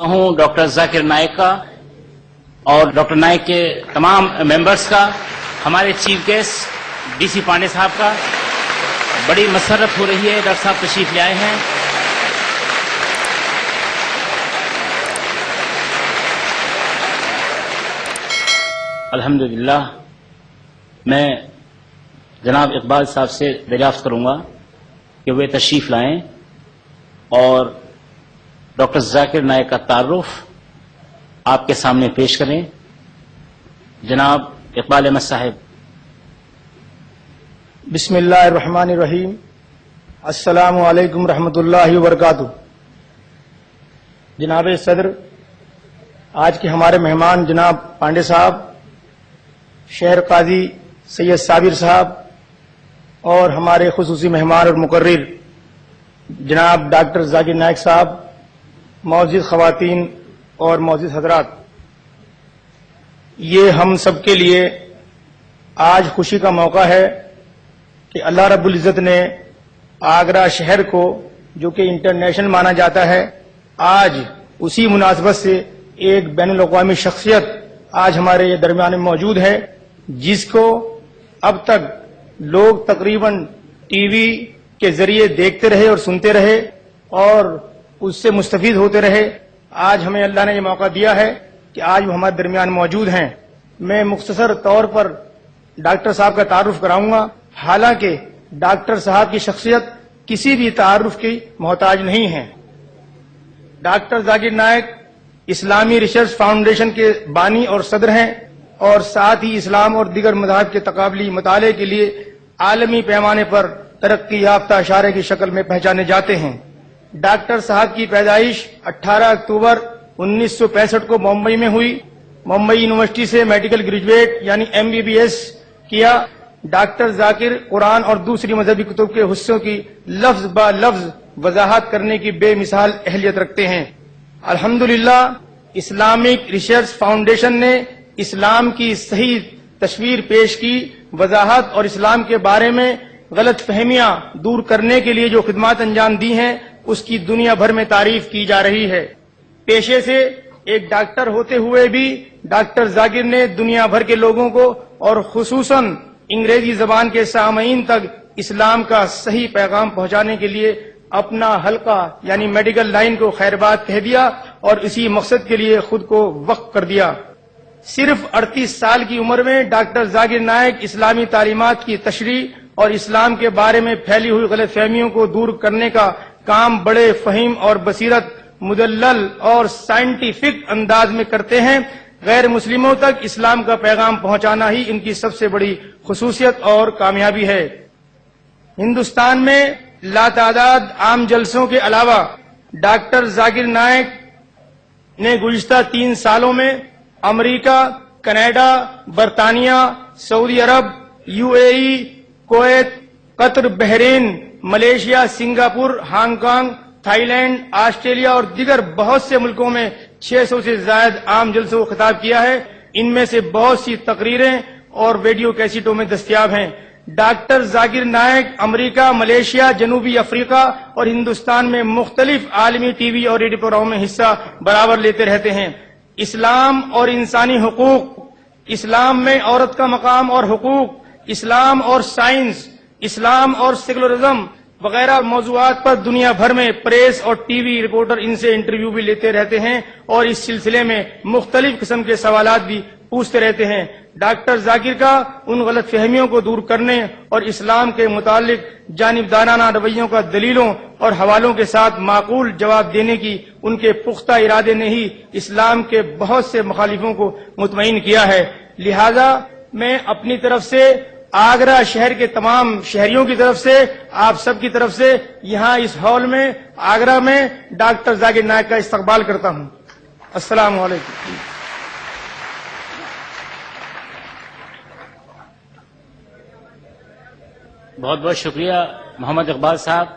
ہوں ڈاکٹر ذاکر نائک کا اور ڈاکٹر نائک کے تمام ممبرز کا، ہمارے chief guest D C Pandey صاحب کا بڑی مسرت ہو رہی ہے۔ ڈاکٹر صاحب تشریف لے آئے ہیں۔ الحمدللہ میں جناب اقبال صاحب سے دریافت کروں گا کہ وہ تشریف لائیں اور ڈاکٹر ذاکر نائک کا تعارف آپ کے سامنے پیش کریں۔ جناب اقبال احمد صاحب۔ بسم اللہ الرحمن الرحیم۔ السلام علیکم رحمۃ اللہ وبرکاتہ۔ جناب صدر، آج کے ہمارے مہمان جناب پانڈے صاحب، شہر قاضی سید صابر صاحب اور ہمارے خصوصی مہمان اور مقرر جناب ڈاکٹر ذاکر نائک صاحب، معزز خواتین اور معزز حضرات، یہ ہم سب کے لیے آج خوشی کا موقع ہے کہ اللہ رب العزت نے آگرہ شہر کو، جو کہ انٹرنیشنل مانا جاتا ہے، آج اسی مناسبت سے ایک بین الاقوامی شخصیت آج ہمارے یہ درمیان میں موجود ہے، جس کو اب تک لوگ تقریباً ٹی وی کے ذریعے دیکھتے رہے اور سنتے رہے اور اس سے مستفید ہوتے رہے۔ آج ہمیں اللہ نے یہ موقع دیا ہے کہ آج وہ ہمارے درمیان موجود ہیں۔ میں مختصر طور پر ڈاکٹر صاحب کا تعارف کراؤں گا، حالانکہ ڈاکٹر صاحب کی شخصیت کسی بھی تعارف کی محتاج نہیں ہے۔ ڈاکٹر ذاکر نائک اسلامی ریسرچ فاؤنڈیشن کے بانی اور صدر ہیں اور ساتھ ہی اسلام اور دیگر مذاہب کے تقابلی مطالعے کے لیے عالمی پیمانے پر ترقی یافتہ اشارے کی شکل میں پہچانے جاتے ہیں۔ ڈاکٹر صاحب کی پیدائش 18 اکتوبر 1965 کو ممبئی میں ہوئی۔ ممبئی یونیورسٹی سے میڈیکل گریجویٹ یعنی MBBS کیا۔ ڈاکٹر ذاکر قرآن اور دوسری مذہبی کتب کے حصوں کی لفظ با لفظ وضاحت کرنے کی بے مثال اہلیت رکھتے ہیں۔ الحمدللہ اسلامک ریسرچ فاؤنڈیشن نے اسلام کی صحیح تصویر پیش کی، وضاحت اور اسلام کے بارے میں غلط فہمیاں دور کرنے کے لیے جو خدمات انجام دی ہیں، اس کی دنیا بھر میں تعریف کی جا رہی ہے۔ پیشے سے ایک ڈاکٹر ہوتے ہوئے بھی ڈاکٹر ذاکر نے دنیا بھر کے لوگوں کو اور خصوصاً انگریزی زبان کے سامعین تک اسلام کا صحیح پیغام پہنچانے کے لیے اپنا حلقہ یعنی میڈیکل لائن کو خیرباد کہہ دیا اور اسی مقصد کے لیے خود کو وقف کر دیا۔ صرف 38 سال کی عمر میں ڈاکٹر ذاکر نائک اسلامی تعلیمات کی تشریح اور اسلام کے بارے میں پھیلی ہوئی غلط فہمیوں کو دور کرنے کا کام بڑے فہیم اور بصیرت، مدلل اور سائنٹیفک انداز میں کرتے ہیں۔ غیر مسلموں تک اسلام کا پیغام پہنچانا ہی ان کی سب سے بڑی خصوصیت اور کامیابی ہے۔ ہندوستان میں لاتعداد عام جلسوں کے علاوہ ڈاکٹر ذاکر نائک نے گزشتہ 3 سالوں میں امریکہ، کینیڈا، برطانیہ، سعودی عرب، UAE، Kuwait, Qatar, Bahrain, Malaysia, Singapore, Hong Kong, Thailand, Australia اور دیگر بہت سے ملکوں میں 600 سے زائد عام جلسوں کو خطاب کیا ہے۔ ان میں سے بہت سی تقریریں اور ویڈیو کیسٹوں میں دستیاب ہیں۔ ڈاکٹر ذاکر نائک امریکہ، ملیشیا، جنوبی افریقہ اور ہندوستان میں مختلف عالمی ٹی وی اور ریڈیو پروگراموں میں حصہ برابر لیتے رہتے ہیں۔ اسلام اور انسانی حقوق، اسلام میں عورت کا مقام اور حقوق، اسلام اور سائنس، اسلام اور سیکولرزم وغیرہ موضوعات پر دنیا بھر میں پریس اور ٹی وی رپورٹر ان سے انٹرویو بھی لیتے رہتے ہیں اور اس سلسلے میں مختلف قسم کے سوالات بھی پوچھتے رہتے ہیں۔ ڈاکٹر ذاکر کا ان غلط فہمیوں کو دور کرنے اور اسلام کے متعلق جانبدارانہ رویوں کا دلیلوں اور حوالوں کے ساتھ معقول جواب دینے کی ان کے پختہ ارادے نے ہی اسلام کے بہت سے مخالفوں کو مطمئن کیا ہے۔ لہذا میں اپنی طرف سے آگرہ شہر کے تمام شہریوں کی طرف سے، آپ سب کی طرف سے یہاں اس ہال میں آگرہ میں ڈاکٹر ذاکر نائک کا استقبال کرتا ہوں۔ السلام علیکم۔ بہت بہت شکریہ محمد اقبال صاحب۔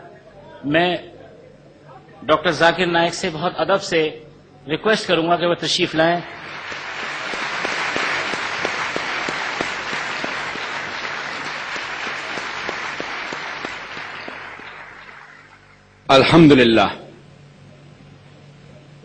میں ڈاکٹر ذاکر نائک سے بہت ادب سے ریکویسٹ کروں گا کہ وہ تشریف لائیں۔ الحمدللہ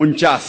49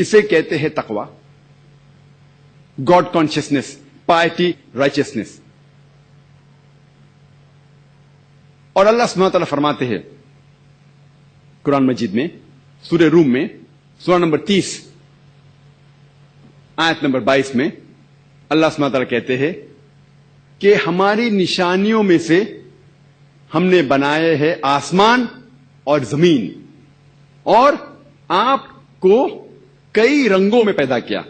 اسے کہتے ہیں تقوی, گاڈ کانشیسنس, پائٹی, رائچسنس. اور اللہ سبحانہ وتعالی فرماتے ہیں قرآن مجید میں سورہ روم میں سورہ نمبر 30 آیت نمبر 22 میں اللہ سبحانہ وتعالی کہتے ہیں کہ ہماری نشانیوں میں سے ہم نے بنائے ہیں آسمان اور زمین, اور آپ کو کئی رنگوں میں پیدا کیا,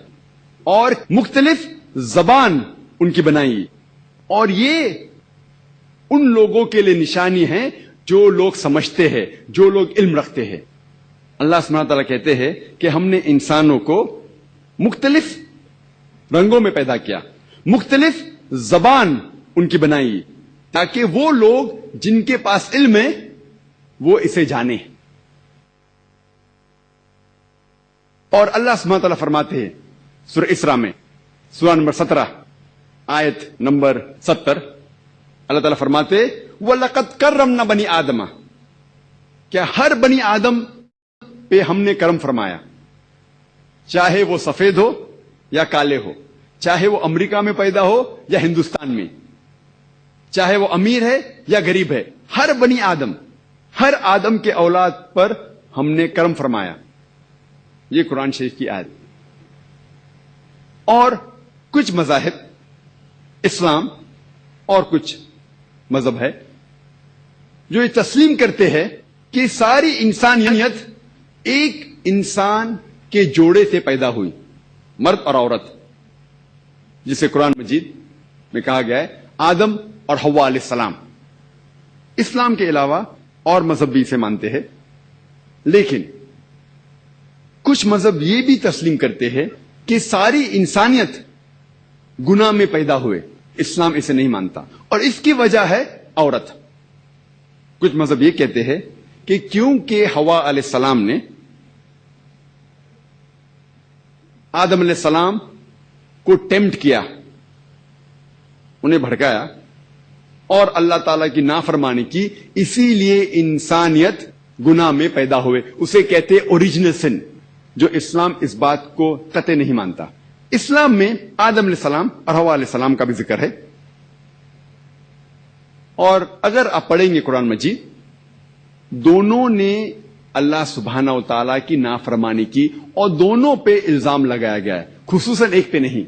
اور مختلف زبان ان کی بنائی, اور یہ ان لوگوں کے لیے نشانی ہے جو لوگ سمجھتے ہیں, جو لوگ علم رکھتے ہیں. اللہ سبحانہ تعالیٰ کہتے ہیں کہ ہم نے انسانوں کو مختلف رنگوں میں پیدا کیا, مختلف زبان ان کی بنائی, تاکہ وہ لوگ جن کے پاس علم ہے وہ اسے جانیں. اور اللہ سبحانہ تعالیٰ فرماتے ہیں سورہ اسراء میں سورہ نمبر 17 آیت نمبر 70, اللہ تعالیٰ فرماتے وَلَقَدْ كَرَّمْنَا بَنِي آدَمَ, کیا ہر بنی آدم پہ ہم نے کرم فرمایا, چاہے وہ سفید ہو یا کالے ہو, چاہے وہ امریکہ میں پیدا ہو یا ہندوستان میں, چاہے وہ امیر ہے یا غریب ہے, ہر بنی آدم, ہر آدم کے اولاد پر ہم نے کرم فرمایا. یہ قرآن شریف کی آیت. اور کچھ مذاہب, اسلام اور کچھ مذہب ہے جو یہ تسلیم کرتے ہیں کہ ساری انسانیت ایک انسان کے جوڑے سے پیدا ہوئی, مرد اور عورت, جسے قرآن مجید میں کہا گیا ہے آدم اور حوا علیہ السلام. اسلام کے علاوہ اور مذہب بھی اسے مانتے ہیں, لیکن کچھ مذہب یہ بھی تسلیم کرتے ہیں کہ ساری انسانیت گناہ میں پیدا ہوئے. اسلام اسے نہیں مانتا, اور اس کی وجہ ہے عورت. کچھ مذہب یہ کہتے ہیں کہ کیونکہ حوا علیہ السلام نے آدم علیہ السلام کو ٹیمپٹ کیا, انہیں بھڑکایا اور اللہ تعالی کی نافرمانی کی, اسی لیے انسانیت گناہ میں پیدا ہوئے. اسے کہتے اوریجنل سن, جو اسلام اس بات کو قطعی نہیں مانتا. اسلام میں آدم علیہ السلام اور حوا علیہ السلام کا بھی ذکر ہے, اور اگر آپ پڑھیں گے قرآن مجید, دونوں نے اللہ سبحانہ و تعالیٰ کی نافرمانی کی اور دونوں پہ الزام لگایا گیا ہے, خصوصاً ایک پہ نہیں.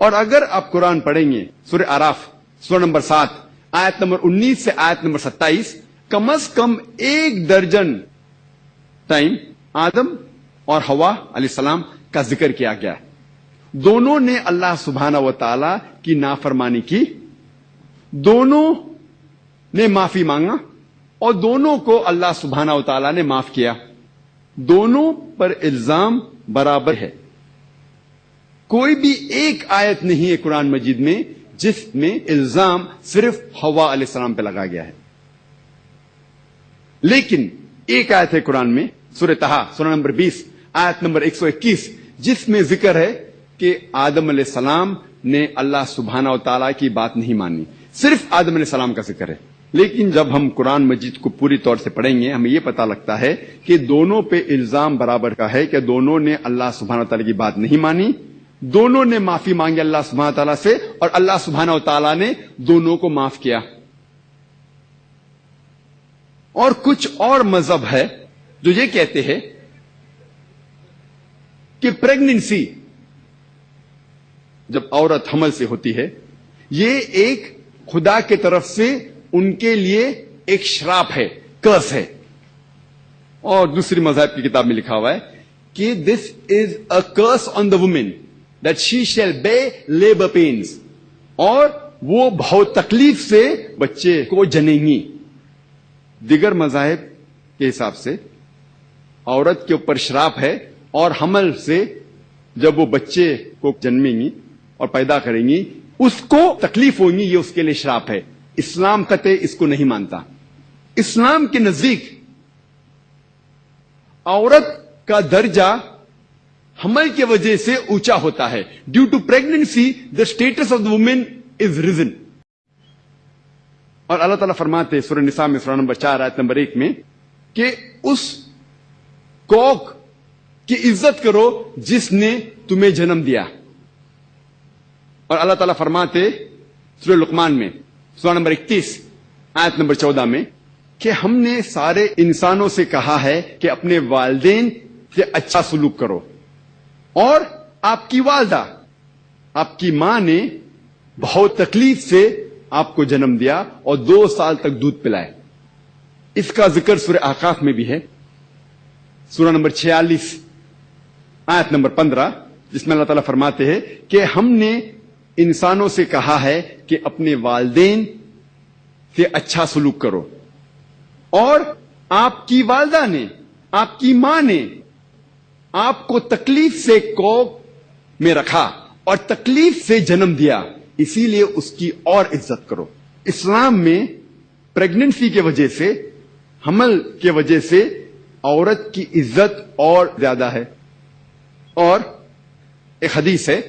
اور اگر آپ قرآن پڑھیں گے سورہ اعراف سورہ نمبر 7 آیت نمبر 19 سے آیت نمبر 27, کم از کم 1 درجن ٹائم آدم اور حوا علیہ السلام کا ذکر کیا گیا ہے. دونوں نے اللہ سبحانہ و تعالی کی نافرمانی کی, دونوں نے معافی مانگا, اور دونوں کو اللہ سبحانہ و تعالی نے معاف کیا. دونوں پر الزام برابر ہے. کوئی بھی ایک آیت نہیں ہے قرآن مجید میں جس میں الزام صرف حوا علیہ السلام پہ لگا گیا ہے. لیکن ایک آیت ہے قرآن میں سورہ طہ سورہ نمبر 20 آیت نمبر 121, جس میں ذکر ہے کہ آدم علیہ السلام نے اللہ سبحانہ و تعالیٰ کی بات نہیں مانی. صرف آدم علیہ السلام کا ذکر ہے. لیکن جب ہم قرآن مجید کو پوری طور سے پڑھیں گے, ہمیں یہ پتا لگتا ہے کہ دونوں پہ الزام برابر کا ہے, کہ دونوں نے اللہ سبحانہ و تعالیٰ کی بات نہیں مانی, دونوں نے معافی مانگی اللہ سبحانہ و تعالیٰ سے, اور اللہ سبحانہ و تعالیٰ نے دونوں کو معاف کیا. اور کچھ اور مذہب ہے جو یہ کہتے ہیں کہ پریگننسی, جب عورت حمل سے ہوتی ہے, یہ ایک خدا کی طرف سے ان کے لیے ایک شراپ ہے, کرس ہے. اور دوسری مذہب کی کتاب میں لکھا ہوا ہے کہ this is a curse on the woman that she shall bear labour pains, اور وہ بہت تکلیف سے بچے کو جنیں گی. دیگر مذاہب کے حساب سے عورت کے اوپر شراپ ہے, اور حمل سے جب وہ بچے کو جنمیں گی اور پیدا کریں گی اس کو تکلیف ہوگی, یہ اس کے لیے شراپ ہے. اسلام قطعی اس کو نہیں مانتا. اسلام کے نزدیک عورت کا درجہ حمل کی وجہ سے اونچا ہوتا ہے. Due to pregnancy the status of the woman is reason. اور اللہ تعالیٰ فرماتے سورہ نساء میں سورہ نمبر 4 آیت نمبر 1 میں کہ اس کوک کہ عزت کرو جس نے تمہیں جنم دیا. اور اللہ تعالیٰ فرماتے سورہ لقمان میں سورہ نمبر 31 آیت نمبر 14 میں کہ ہم نے سارے انسانوں سے کہا ہے کہ اپنے والدین سے اچھا سلوک کرو. اور آپ کی والدہ، آپ کی ماں نے بہت تکلیف سے آپ کو جنم دیا اور 2 سال تک دودھ پلائے. اس کا ذکر سورہ احقاف میں بھی ہے، سورہ نمبر 46 آیت نمبر 15، جس میں اللہ تعالیٰ فرماتے ہیں کہ ہم نے انسانوں سے کہا ہے کہ اپنے والدین سے اچھا سلوک کرو. اور آپ کی والدہ نے، آپ کی ماں نے آپ کو تکلیف سے کوکھ میں رکھا اور تکلیف سے جنم دیا، اسی لیے اس کی اور عزت کرو. اسلام میں پریگننسی کی وجہ سے، حمل کی وجہ سے عورت کی عزت اور زیادہ ہے. اور ایک حدیث ہے